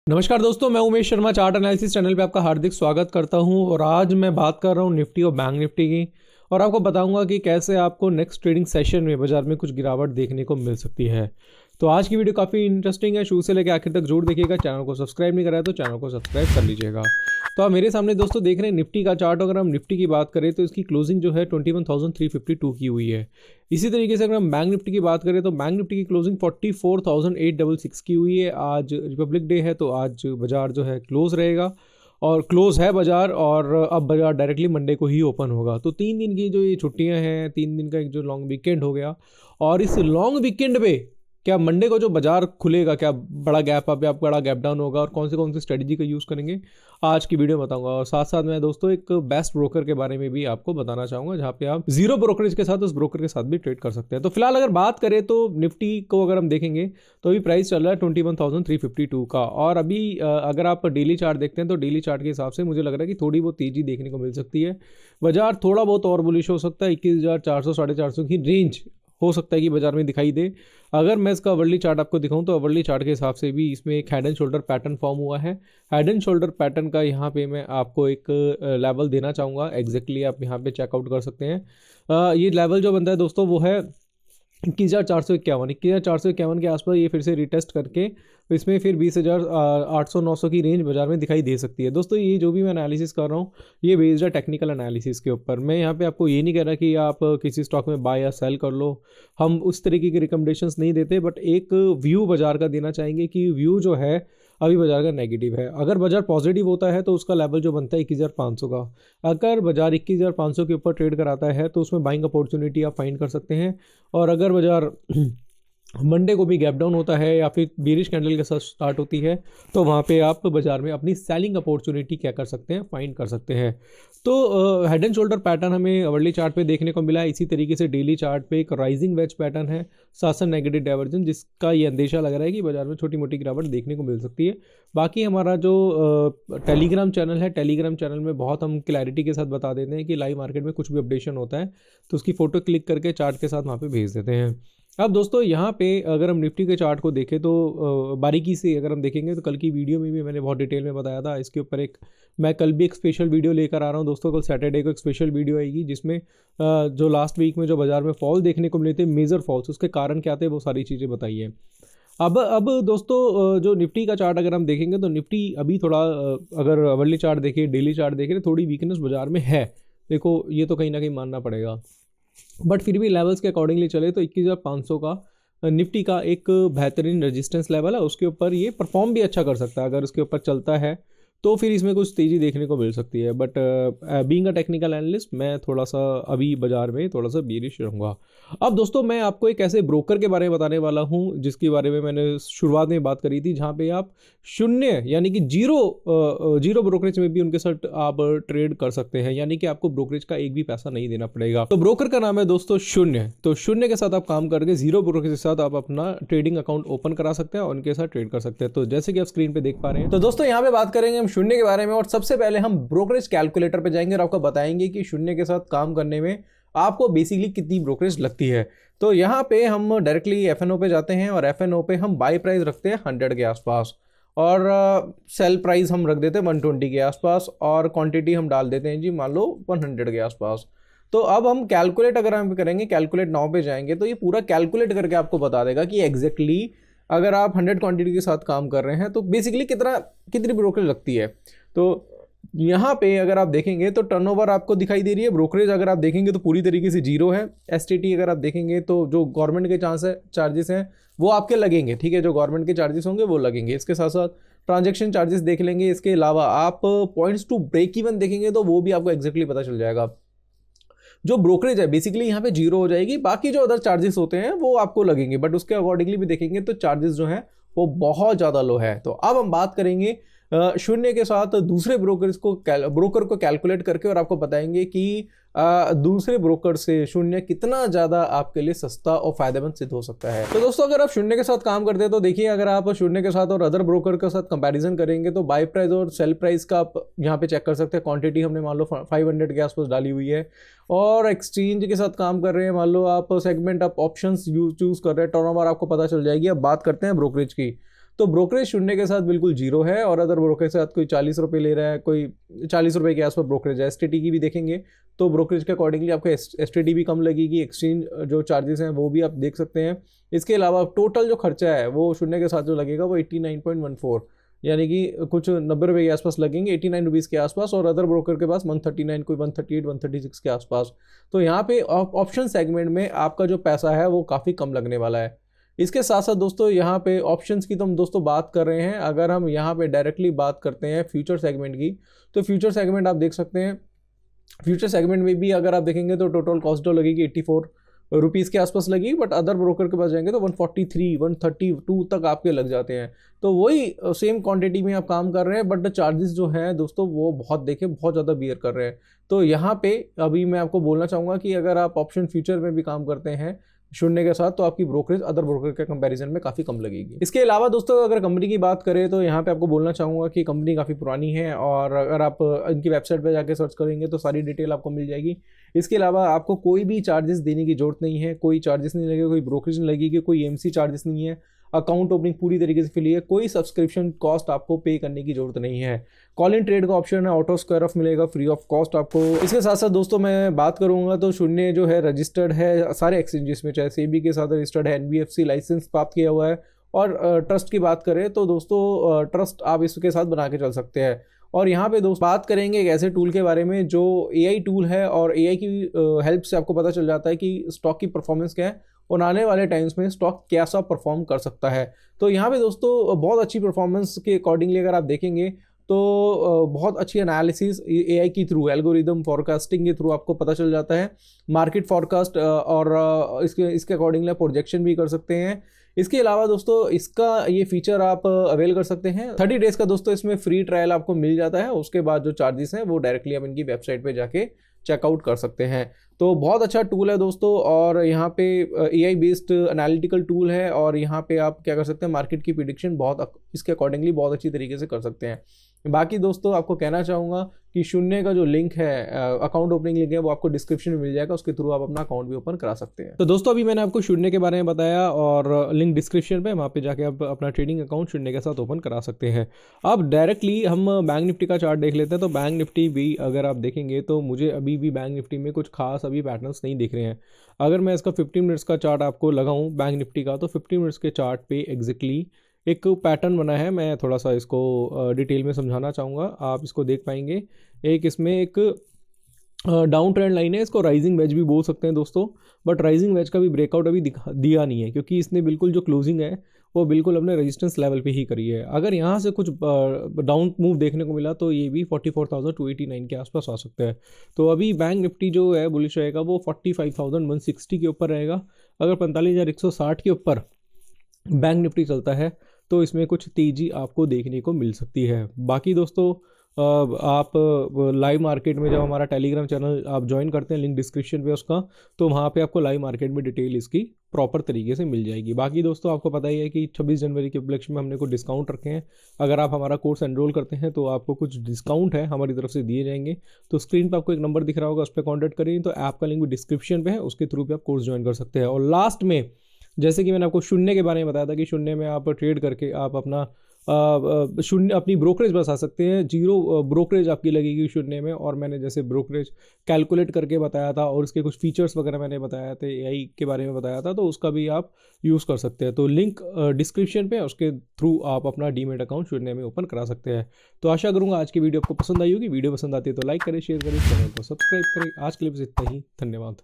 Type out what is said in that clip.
नमस्कार दोस्तों, मैं Umesh Sharma chart analysis channel पे आपका हार्दिक स्वागत करता हूं। और आज मैं बात कर रहा हूं निफ्टी और बैंक निफ्टी की, और आपको बताऊंगा कि कैसे आपको नेक्स्ट ट्रेडिंग सेशन में बाजार में कुछ गिरावट देखने को मिल सकती है। तो आज की वीडियो काफ़ी इंटरेस्टिंग है, शुरू से लेकर आखिर तक जरूर देखिएगा। चैनल को सब्सक्राइब नहीं करा है तो चैनल को सब्सक्राइब कर लीजिएगा। तो आप मेरे सामने दोस्तों देख रहे हैं निफ्टी का चार्ट। अगर हम निफ्टी की बात करें तो इसकी क्लोजिंग जो है 21,352 की हुई है। इसी तरीके से अगर हम बैंक निफ्टी की बात करें तो बैंक निफ्टी की क्लोजिंग 44,866 की हुई है। आज रिपब्लिक डे है तो आज बाजार जो है क्लोज रहेगा और क्लोज है बाजार, और अब बाजार डायरेक्टली मंडे को ही ओपन होगा। तो 3 दिन की जो ये छुट्टियां हैं, 3 दिन का एक जो लॉन्ग वीकेंड हो गया, और इस लॉन्ग वीकेंड पे क्या मंडे को जो बाजार खुलेगा, क्या बड़ा गैप अप या बड़ा गैप डाउन होगा, और कौन सी स्ट्रेटजी का यूज़ करेंगे आज की वीडियो बताऊंगा। और साथ साथ मैं दोस्तों एक बेस्ट ब्रोकर के बारे में भी आपको बताना चाहूंगा, जहां पे आप जीरो ब्रोकरेज के साथ उस ब्रोकर के साथ भी ट्रेड कर सकते हैं। तो फिलहाल अगर बात करें तो निफ्टी को अगर हम देखेंगे तो अभी प्राइस चल रहा है 21,352 का। और अभी अगर आप डेली चार्ट देखते हैं तो डेली चार्ट के हिसाब से मुझे लग रहा है कि थोड़ी बहुत तेजी देखने को मिल सकती है। बाजार थोड़ा बहुत और बुलिश हो सकता है, 21,400 450 की रेंज हो सकता है कि बाजार में दिखाई दे। अगर मैं इसका अवर्ली चार्ट आपको दिखाऊं तो अवर्ली चार्ट के हिसाब से भी इसमें एक head and shoulder pattern form हुआ है। हेड एंड शोल्डर पैटर्न का यहाँ पे मैं आपको एक लेवल देना चाहूँगा, एग्जैक्टली आप यहाँ पे चेकआउट कर सकते हैं। ये लेवल जो बनता है दोस्तों वो है 21,451 के आसपास। ये फिर से रिटेस्ट करके इसमें फिर 20,800-900 की रेंज बाजार में दिखाई दे सकती है। दोस्तों ये जो भी मैं एनालिसिस कर रहा हूँ ये बेस्ड है टेक्निकल एनालिसिस के ऊपर। मैं यहाँ पे आपको ये नहीं कह रहा कि आप किसी स्टॉक में बाय या सेल कर लो, हम उस तरीके की रिकमेंडेशंस नहीं देते, बट एक व्यू बाजार का देना चाहेंगे कि व्यू जो है अभी बाजार का नेगेटिव है। अगर बाजार पॉजिटिव होता है तो उसका लेवल जो बनता है 21,500 का। अगर बाजार 21,500 के ऊपर ट्रेड कराता है तो उसमें बाइंग अपॉर्चुनिटी आप फाइंड कर सकते हैं। और अगर बाजार मंडे को भी गैप डाउन होता है या फिर बेरिश कैंडल के साथ स्टार्ट होती है तो वहाँ पे आप बाजार में अपनी सेलिंग अपॉर्चुनिटी क्या कर सकते हैं, फाइंड कर सकते हैं। तो हेड एंड शोल्डर पैटर्न हमें अवर्ली चार्ट पे देखने को मिला है। इसी तरीके से डेली चार्ट पे एक राइजिंग वेज पैटर्न है, साथ साथ नेगेटिव डाइवर्जन, जिसका ये अंदेशा लग रहा है कि बाजार में छोटी मोटी गिरावट देखने को मिल सकती है। बाकी हमारा जो टेलीग्राम चैनल है, टेलीग्राम चैनल में बहुत हम क्लैरिटी के साथ बता देते हैं कि लाइव मार्केट में कुछ भी अपडेशन होता है तो उसकी फ़ोटो क्लिक करके चार्ट के साथ वहाँ पर भेज देते हैं। अब दोस्तों यहाँ पे अगर हम निफ्टी के चार्ट को देखें तो बारीकी से अगर हम देखेंगे तो कल की वीडियो में भी मैंने बहुत डिटेल में बताया था इसके ऊपर। मैं कल भी एक स्पेशल वीडियो लेकर आ रहा हूँ दोस्तों। कल सैटरडे को एक स्पेशल वीडियो आएगी जिसमें जो लास्ट वीक में जो बाजार में फॉल देखने को मिले थे, मेजर फॉल्स, उसके कारण क्या थे, वो सारी चीज़ें बताइए। अब दोस्तों जो निफ्टी का चार्ट अगर हम देखेंगे तो निफ्टी अभी थोड़ा अगर अवर्ली चार्ट देखें, डेली चार्ट देखें, थोड़ी वीकनेस बाजार में है। देखो ये तो कहीं ना कहीं मानना पड़ेगा, बट फिर भी लेवल्स के अकॉर्डिंगली चले तो 21,500 का निफ्टी का एक बेहतरीन रेजिस्टेंस लेवल है। उसके ऊपर ये परफॉर्म भी अच्छा कर सकता है। अगर उसके ऊपर चलता है तो फिर इसमें कुछ तेज़ी देखने को मिल सकती है। But being a technical analyst मैं थोड़ा सा अभी बाजार में थोड़ा सा बेरिश रहूँगा। अब दोस्तों मैं आपको एक ऐसे ब्रोकर के बारे में बताने वाला हूँ जिसके बारे में मैंने शुरुआत में बात करी थी, जहाँ पे आप शून्य यानी कि जीरो ब्रोकरेज में भी उनके साथ आप ट्रेड कर सकते हैं, यानी कि आपको ब्रोकरेज का एक भी पैसा नहीं देना पड़ेगा। तो ब्रोकर का नाम है दोस्तों शून्य। तो शून्य के साथ आप काम करके जीरो ब्रोकरेज के साथ आप अपना ट्रेडिंग अकाउंट ओपन करा सकते हैं और उनके साथ ट्रेड कर सकते हैं। तो जैसे कि आप स्क्रीन पे देख पा रहे हैं, तो दोस्तों यहाँ पे बात करेंगे हम शून्य के बारे में। और सबसे पहले हम ब्रोकरेज कैलकुलेटर पे जाएंगे और आपको बताएंगे कि शून्य के साथ काम करने में आपको बेसिकली कितनी ब्रोकरेज लगती है। तो यहाँ पे हम डायरेक्टली एफएनओ पे जाते हैं और एफएनओ पे हम बाई प्राइस रखते हैं 100 के आसपास, और सेल प्राइस हम रख देते हैं 120 के आसपास, और क्वांटिटी हम डाल देते हैं जी मान लो 100 के आसपास। तो अब हम कैलकुलेट अगर हम करेंगे, कैलकुलेट नाउ पे जाएंगे तो ये पूरा कैलकुलेट करके आपको बता देगा कि एग्जैक्टली अगर आप 100 क्वांटिटी के साथ काम कर रहे हैं तो बेसिकली कितनी ब्रोकरेज लगती है। तो यहाँ पे अगर आप देखेंगे तो टर्नओवर आपको दिखाई दे रही है। ब्रोकरेज अगर आप देखेंगे तो पूरी तरीके से जीरो है। एसटीटी अगर आप देखेंगे तो जो गवर्नमेंट के चार्जेस हैं वो आपके लगेंगे, ठीक है, जो गवर्नमेंट के चार्जेस होंगे वो लगेंगे। इसके साथ साथ ट्रांजैक्शन चार्जेस देख लेंगे। इसके अलावा आप पॉइंट्स टू ब्रेक इवन देखेंगे तो वो भी आपको एग्जैक्टली पता चल जाएगा। जो ब्रोकरेज है बेसिकली यहाँ पे जीरो हो जाएगी, बाकी जो अदर चार्जेस होते हैं वो आपको लगेंगे, बट उसके अकॉर्डिंगली भी देखेंगे तो चार्जेस जो हैं वो बहुत ज़्यादा लो है। तो अब हम बात करेंगे शून्य के साथ दूसरे ब्रोकर को कैलकुलेट करके, और आपको बताएंगे कि दूसरे ब्रोकर से शून्य कितना ज़्यादा आपके लिए सस्ता और फायदेमंद सिद्ध हो सकता है। तो दोस्तों अगर आप शून्य के साथ काम करते हैं तो देखिए, अगर आप शून्य के साथ और अदर ब्रोकर के साथ कंपैरिजन करेंगे तो बाय प्राइस और सेल प्राइस का आप यहाँ पे चेक कर सकते हैं। क्वांटिटी हमने मान लो 500 के आसपास डाली हुई है, और एक्सचेंज के साथ काम कर रहे हैं। मान लो आप सेगमेंट आप ऑप्शंस चूज कर रहे हैं, टर्नओवर आपको पता चल जाएगी। अब बात करते हैं ब्रोकरेज की। तो ब्रोकरेज शून्य के साथ बिल्कुल जीरो है, और अदर ब्रोकरेज के साथ कोई 40 रुपये ले रहा है, कोई 40 रुपये के आसपास ब्रोकरेज है। STT की भी देखेंगे तो ब्रोकरेज के अकॉर्डिंगली आपको STT भी कम लगेगी, एक्सचेंज जो चार्जेस हैं वो भी आप देख सकते हैं। इसके अलावा टोटल जो खर्चा है वो शून्य के साथ जो लगेगा वो 89.14, यानी कि कुछ 90 रुपये के आसपास लगेंगे, 89 रुपीज़ के आसपास, और अदर ब्रोकर के पास 139, कोई 138, 136 के आसपास। तो यहाँ पे ऑप्शन सेगमेंट में आपका जो पैसा है वो काफ़ी कम लगने वाला है। इसके साथ साथ दोस्तों यहाँ पे ऑप्शंस की तो हम दोस्तों बात कर रहे हैं। अगर हम यहाँ पे डायरेक्टली बात करते हैं फ्यूचर सेगमेंट की, तो फ्यूचर सेगमेंट आप देख सकते हैं। फ्यूचर सेगमेंट में भी अगर आप देखेंगे तो टोटल कॉस्ट जो लगेगी 84 रुपीज़ के आसपास लगेगी, बट अदर ब्रोकर के पास जाएंगे तो 143, 132 तक आपके लग जाते हैं। तो वही सेम क्वांटिटी में आप काम कर रहे हैं, बट चार्जेस जो हैं दोस्तों वो बहुत ज़्यादा बियर कर रहे हैं। तो यहाँ पे अभी मैं आपको बोलना चाहूँगा कि अगर आप ऑप्शन फ्यूचर में भी काम करते हैं शून्य के साथ, तो आपकी ब्रोकरेज अदर ब्रोकर के कंपैरिजन में काफ़ी कम लगेगी। इसके अलावा दोस्तों अगर कंपनी की बात करें तो यहाँ पे आपको बोलना चाहूँगा कि कंपनी काफ़ी पुरानी है, और अगर आप इनकी वेबसाइट पे जाके सर्च करेंगे तो सारी डिटेल आपको मिल जाएगी। इसके अलावा आपको कोई भी चार्जेस देने की जरूरत नहीं है, कोई चार्जेस नहीं लगेगा, कोई ब्रोकरेज नहीं लगेगी, कोई EMC चार्जेस नहीं है, अकाउंट ओपनिंग पूरी तरीके से फ्री है, कोई सब्सक्रिप्शन कॉस्ट आपको पे करने की जरूरत नहीं है। कॉल इन ट्रेड का ऑप्शन है, ऑटो स्क्वायर ऑफ मिलेगा फ्री ऑफ कॉस्ट आपको। इसके साथ साथ दोस्तों मैं बात करूंगा तो शून्य जो है रजिस्टर्ड है सारे एक्सचेंजेस में, चाहे सेबी के साथ रजिस्टर्ड है, NBFC लाइसेंस प्राप्त किया हुआ है, और ट्रस्ट की बात करें तो दोस्तों ट्रस्ट आप इसके साथ बना के चल सकते हैं। और यहाँ पे दोस्त बात करेंगे एक ऐसे टूल के बारे में जो AI टूल है, और AI की हेल्प से आपको पता चल जाता है कि स्टॉक की परफॉर्मेंस क्या है और आने वाले टाइम्स में स्टॉक कैसा परफॉर्म कर सकता है। तो यहाँ पे दोस्तों बहुत अच्छी परफॉर्मेंस के अकॉर्डिंगली अगर आप देखेंगे तो बहुत अच्छी एनालिसिस AI की थ्रू, एल्गोरिदम फॉरकास्टिंग के थ्रू आपको पता चल जाता है, मार्केट फॉरकास्ट, और इसके अकॉर्डिंगली प्रोजेक्शन भी कर सकते हैं। इसके अलावा दोस्तों इसका ये फीचर आप अवेल कर सकते हैं। 30 डेज़ का दोस्तों इसमें फ्री ट्रायल आपको मिल जाता है, उसके बाद जो चार्जेस हैं वो डायरेक्टली आप इनकी वेबसाइट पे जाके चेकआउट कर सकते हैं। तो बहुत अच्छा टूल है दोस्तों, और यहाँ पे AI बेस्ड एनालिटिकल टूल है, और यहाँ पे आप क्या कर सकते हैं, मार्केट की प्रिडिक्शन बहुत इसके अकॉर्डिंगली बहुत अच्छी तरीके से कर सकते हैं। बाकी दोस्तों आपको कहना चाहूँगा कि शून्य का जो लिंक है, अकाउंट ओपनिंग लिंक है, वो आपको डिस्क्रिप्शन में मिल जाएगा, उसके थ्रू आप अपना अकाउंट भी ओपन करा सकते हैं। तो दोस्तों अभी मैंने आपको शून्य के बारे में बताया, और लिंक डिस्क्रिप्शन पे, वहाँ पे जाके आप अपना ट्रेडिंग अकाउंट शून्य के साथ ओपन करा सकते हैं। अब डायरेक्टली हम बैंक निफ्टी का चार्ट देख लेते हैं। तो बैंक निफ्टी भी अगर आप देखेंगे तो मुझे अभी भी बैंक निफ्टी में कुछ खास अभी पैटर्न्स नहीं दिख रहे हैं। अगर मैं इसका 15 मिनट्स का चार्ट आपको लगाऊं बैंक निफ्टी का, तो 15 मिनट्स के चार्ट पे एग्जैक्टली एक पैटर्न बना है। मैं थोड़ा सा इसको डिटेल में समझाना चाहूँगा, आप इसको देख पाएंगे। एक इसमें एक डाउन ट्रेंड लाइन है, इसको राइजिंग वेज भी बोल सकते हैं दोस्तों, बट राइजिंग वेज का भी ब्रेकआउट अभी दिया नहीं है, क्योंकि इसने बिल्कुल जो क्लोजिंग है वो बिल्कुल अपने रेजिस्टेंस लेवल पे ही करी है। अगर यहाँ से कुछ डाउन मूव देखने को मिला तो ये भी 44,289 के आसपास आ सकता है। तो अभी बैंक निफ्टी जो है बुलिश रहेगा वो 45,160 के ऊपर रहेगा। अगर 45,160 के ऊपर बैंक निफ्टी चलता है तो इसमें कुछ तेज़ी आपको देखने को मिल सकती है। बाकी दोस्तों आप लाइव मार्केट में जब हमारा टेलीग्राम चैनल आप ज्वाइन करते हैं, लिंक डिस्क्रिप्शन पे उसका, तो वहाँ पे आपको लाइव मार्केट में डिटेल इसकी प्रॉपर तरीके से मिल जाएगी। बाकी दोस्तों आपको पता ही है कि 26 जनवरी के उपलक्ष्य में हमने कुछ डिस्काउंट रखे हैं। अगर आप हमारा कोर्स एनरोल करते हैं तो आपको कुछ डिस्काउंट है हमारी तरफ से दिए जाएंगे। तो स्क्रीन पर आपको एक नंबर दिख रहा होगा, उस पर कॉन्टैक्ट करिए, तो ऐप का लिंक भी डिस्क्रिप्शन पे है, उसके थ्रू भी आप कोर्स ज्वाइन कर सकते हैं। और लास्ट में जैसे कि मैंने आपको शून्य के बारे में बताया था कि शून्य में आप ट्रेड करके आप अपना शून्य अपनी ब्रोकरेज बचा सकते हैं। जीरो ब्रोकरेज आपकी लगेगी शून्य में, और मैंने जैसे ब्रोकरेज कैलकुलेट करके बताया था, और उसके कुछ फीचर्स वगैरह मैंने बताया थे, AI के बारे में बताया था, तो उसका भी आप यूज़ कर सकते हैं। तो लिंक डिस्क्रिप्शन पे, उसके थ्रू आप अपना डीमेट अकाउंट शून्य में ओपन करा सकते हैं। तो आशा करूँगा आज की वीडियो आपको पसंद आई होगी। वीडियो पसंद आती है तो लाइक करें, शेयर करें, चैनल को सब्सक्राइब करें। आज के लिए बस इतना ही, धन्यवाद।